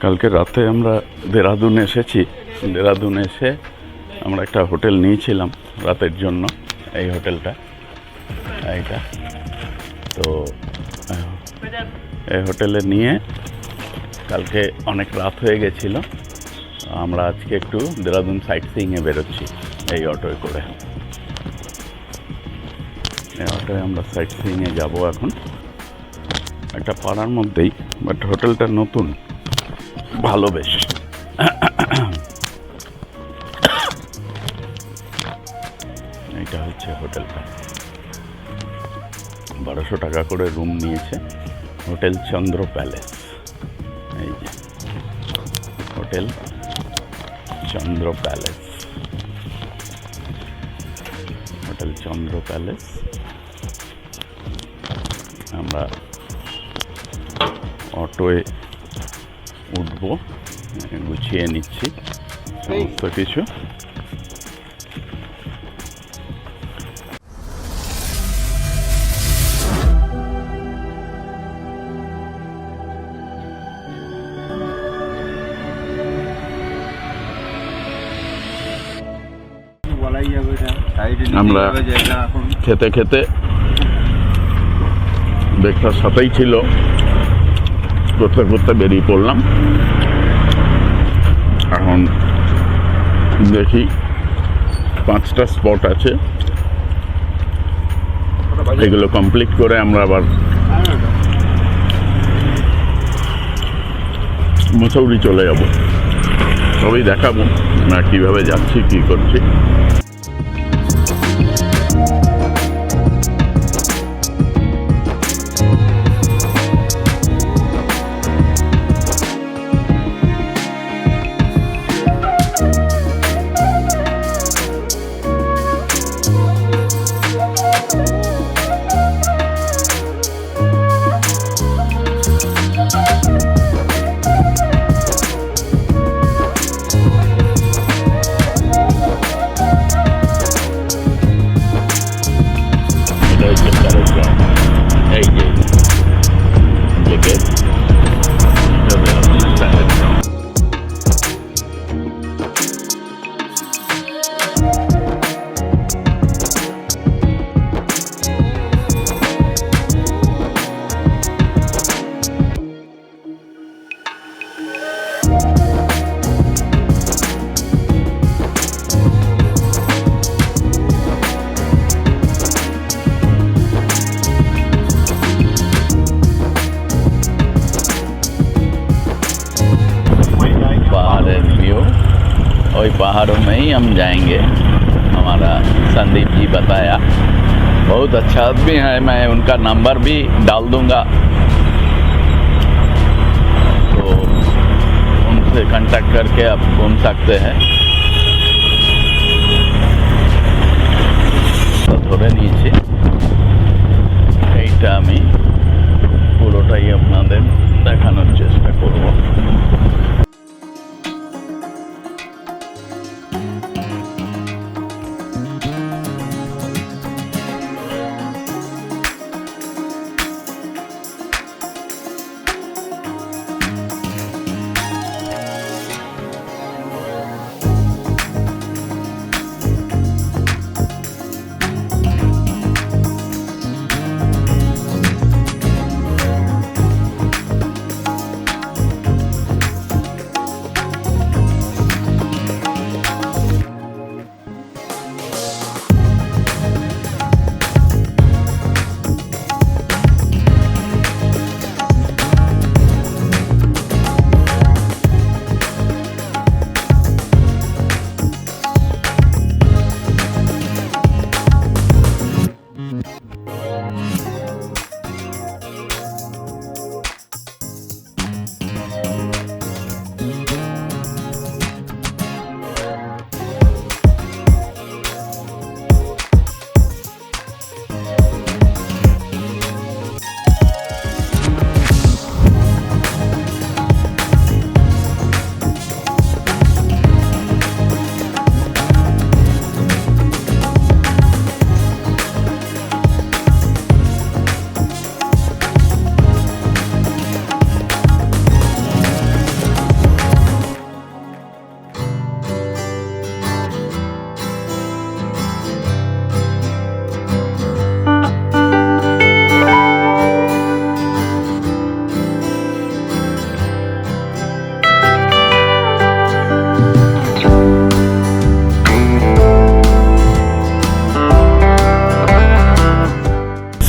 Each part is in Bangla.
কালকে রাতে আমরা দেরাদুন এসেছি। দেরাদুন এসে আমরা একটা হোটেল নিয়েছিলাম রাতের জন্য, এই হোটেলটা এইটা। তো এই হোটেলে নিয়ে কালকে অনেক রাত হয়ে গেছিলো। আমরা আজকে একটু দেরাদুন সাইট সিইংয়ে বেরোচ্ছি এই অটোয় করে। এই অটোয় আমরা সাইট সিইংয়ে যাবো এখন, একটা পাড়ার মধ্যেই, বাট হোটেলটা নতুন, ভালো বেশ। এইটা হচ্ছে হোটেলটা, 1200 টাকা করে রুম নিয়েছে। হোটেল চন্দ্র প্যালেস, এই যে হোটেল চন্দ্র প্যালেস, হোটেল চন্দ্র প্যালেস। আমরা অটোয় উঠবো, গুছিয়ে নিচ্ছি সমস্ত কিছু। আমরা খেতে খেতে ব্রেকফাস্ট সাথেই ছিল, করতে করতে বেরিয়ে পড়লাম। এখন দেখি 5টা স্পট আছে, এগুলো কমপ্লিট করে আমরা আবার মুসৌরি চলে যাব। সবই দেখাবো না কীভাবে যাচ্ছি, কী করছি। वही पहाड़ों में ही हम जाएंगे। हमारा संदीप जी बताया, बहुत अच्छा आदमी है, मैं उनका नंबर भी डाल दूंगा, तो उनसे कांटेक्ट करके आप घूम सकते हैं। तो थोड़े नीचे এইটা আমি পুরোটাই আপনাদের দেখানোর চেষ্টা করব।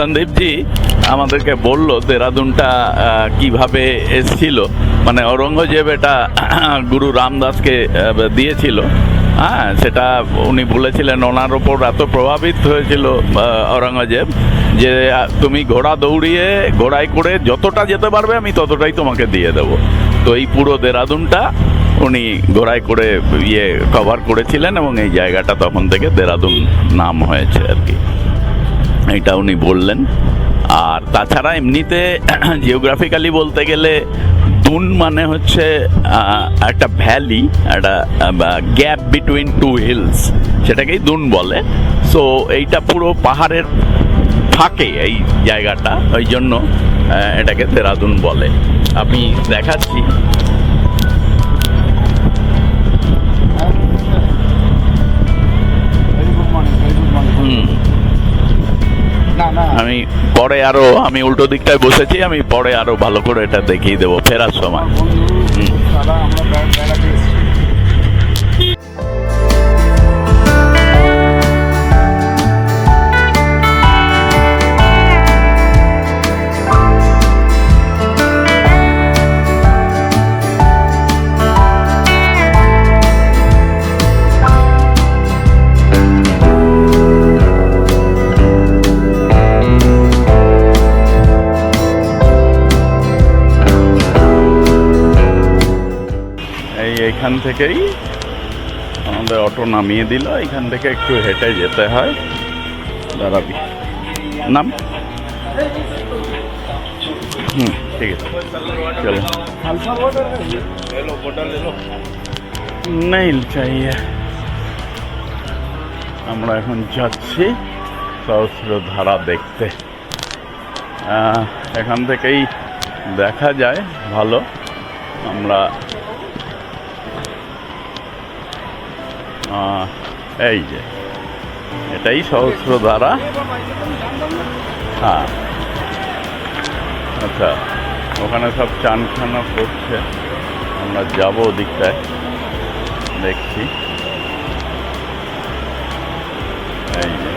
সন্দীপজি আমাদেরকে বললো দেরাদুনটা কিভাবে এসছিল, মানে ঔরঙ্গজেব এটা গুরু রামদাসকে দিয়েছিল। হ্যাঁ, সেটা উনি বলেছিলেন, ওনার ওপর এত প্রভাবিত হয়েছিল ঔরঙ্গজেব যে তুমি ঘোড়া দৌড়িয়ে ঘোড়ায় করে যতটা যেতে পারবে আমি ততটাই তোমাকে দিয়ে দেবো। তো এই পুরো দেরাদুনটা উনি ঘোড়ায় করে কভার করেছিলেন এবং এই জায়গাটা তখন থেকে দেরাদুন নাম হয়েছে আর কি, এটা উনি বললেন। আর তাছাড়া এমনিতে জিওগ্রাফিক্যালি বলতে গেলে দুন মানে হচ্ছে একটা ভ্যালি, একটা গ্যাপ বিটুইন টু হিলস, সেটাকেই দুন বলে। সো এইটা পুরো পাহাড়ের থাকে এই জায়গাটা, ওই জন্য এটাকে দেরাদুন বলে। আমি দেখাচ্ছি। আমি পরে আমি উল্টো দিকটায় বসেছি, আমি পরে আরো ভালো করে এটা দেখিয়ে দেবো ফেরার সময়। এখান থেকেই আমাদের অটো নামিয়ে দিল, এখান থেকে একটু হেঁটে যেতে হয়। দাঁড়াবি নাম, ঠিক আছে চলো। নেই চাইয়ে আমরা এখন যাচ্ছি সহস্রধারা দেখতে। এখান থেকেই দেখা যায় ভালো। আমরা এই যে এটাই সহস্রধারা। হ্যাঁ, আচ্ছা, ওখানে সব চান খানা করছে, আমরা যাবো ওদিকটায়, দেখছি। এই যে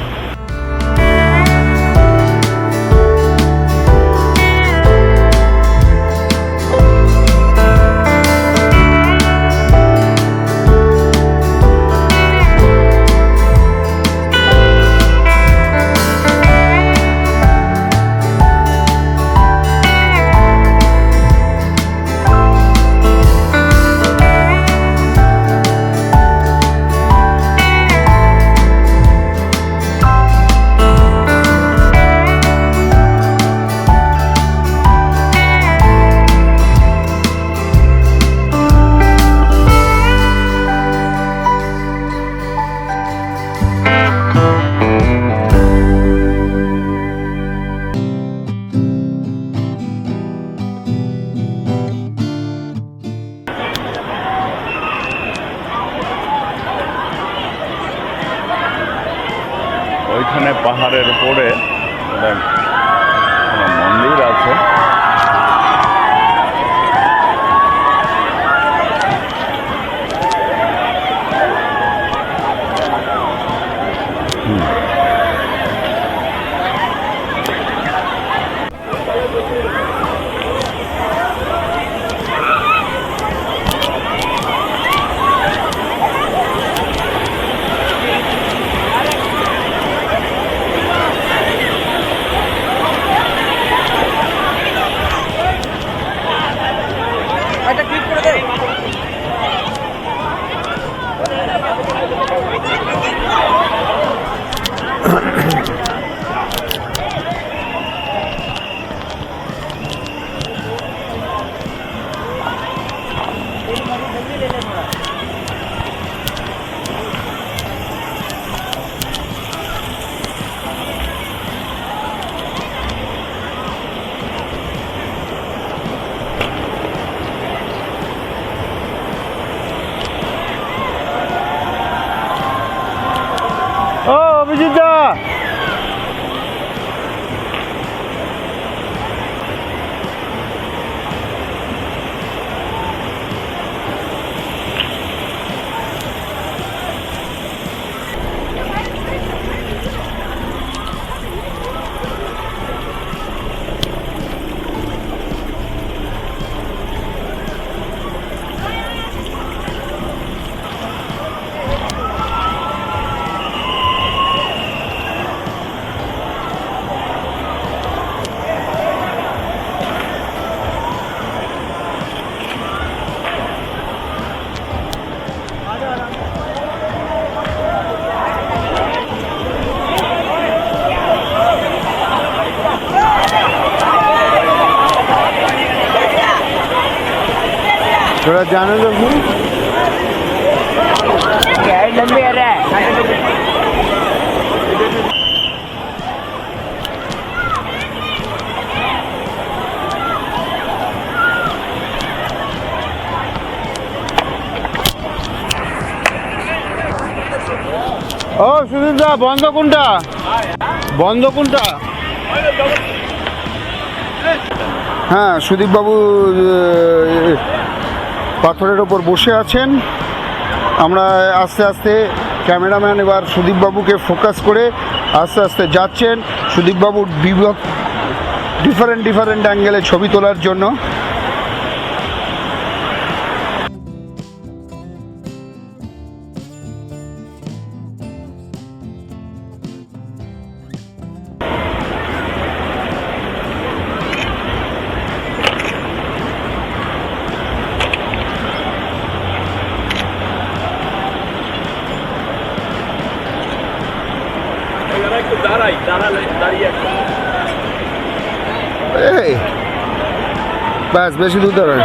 ওইখানে পাহাড়ের উপরে মন্দির আছে। ও অভিজিৎ দা, थोड़ा जाने दो फिर। ও সুদীপ দা, বন্ধ কোনটা? বন্ধ কোনটা? হ্যাঁ, সুদীপবাবু পাথরের ওপর বসে আছেন। আমরা আস্তে আস্তে, ক্যামেরাম্যান এবার সুদীপবাবুকে ফোকাস করে আস্তে আস্তে যাচ্ছেন সুদীপবাবুর ডিফারেন্ট অ্যাঙ্গেলে ছবি তোলার জন্য। এই ব্যাস, বেশি দূর দাঁড়ায়।